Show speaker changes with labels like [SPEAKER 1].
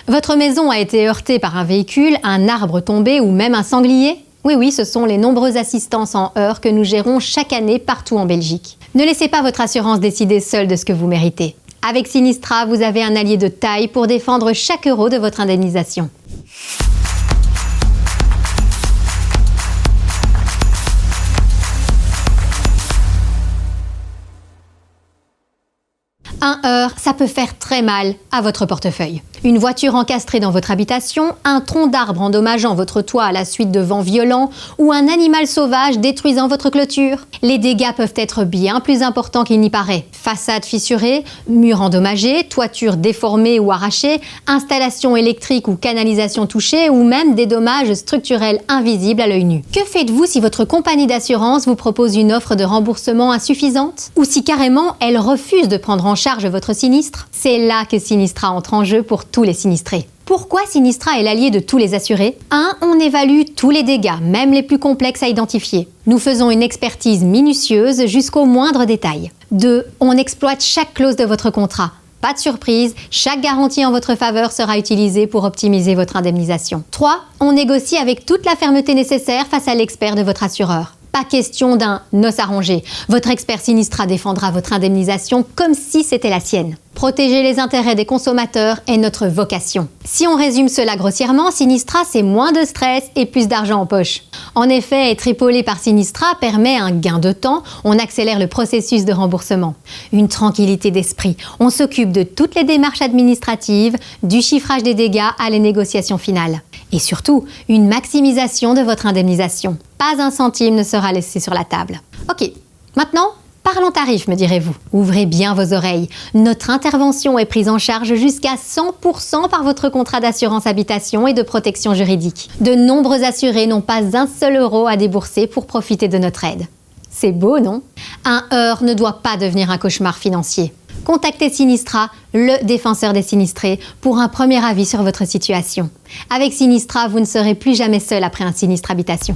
[SPEAKER 1] Votre maison a été heurtée par un véhicule, un arbre tombé ou même un sanglier? Oui, ce sont les nombreuses assistances en heurts que nous gérons chaque année partout en Belgique. Ne laissez pas votre assurance décider seule de ce que vous méritez. Avec Sinistra, vous avez un allié de taille pour défendre chaque euro de votre indemnisation. Un heurt, ça peut faire très mal à votre portefeuille. Une voiture encastrée dans votre habitation, un tronc d'arbre endommageant votre toit à la suite de vents violents ou un animal sauvage détruisant votre clôture. Les dégâts peuvent être bien plus importants qu'il n'y paraît. Façade fissurée, murs endommagés, toiture déformée ou arrachée, installation électrique ou canalisation touchée ou même des dommages structurels invisibles à l'œil nu. Que faites-vous si votre compagnie d'assurance vous propose une offre de remboursement insuffisante? Ou si carrément elle refuse de prendre en charge votre sinistre? C'est là que Sinistra entre en jeu pour tous les sinistrés. Pourquoi Sinistra est l'allié de tous les assurés? 1. On évalue tous les dégâts, même les plus complexes à identifier. Nous faisons une expertise minutieuse jusqu'au moindre détail. 2. On exploite chaque clause de votre contrat. Pas de surprise, chaque garantie en votre faveur sera utilisée pour optimiser votre indemnisation. 3. On négocie avec toute la fermeté nécessaire face à l'expert de votre assureur. Pas question d'un os arrangé. Votre expert Sinistra défendra votre indemnisation comme si c'était la sienne. Protéger les intérêts des consommateurs est notre vocation. Si on résume cela grossièrement, Sinistra, c'est moins de stress et plus d'argent en poche. En effet, être épaulé par Sinistra permet un gain de temps, on accélère le processus de remboursement. Une tranquillité d'esprit. On s'occupe de toutes les démarches administratives, du chiffrage des dégâts à la négociation finale. Et surtout, une maximisation de votre indemnisation. Pas un centime ne sera laissé sur la table. Ok, maintenant, parlons tarifs, me direz-vous. Ouvrez bien vos oreilles. Notre intervention est prise en charge jusqu'à 100% par votre contrat d'assurance habitation et de protection juridique. De nombreux assurés n'ont pas un seul euro à débourser pour profiter de notre aide. C'est beau, non? Un heurt ne doit pas devenir un cauchemar financier. Contactez Sinistra, le défenseur des sinistrés, pour un premier avis sur votre situation. Avec Sinistra, vous ne serez plus jamais seul après un sinistre habitation.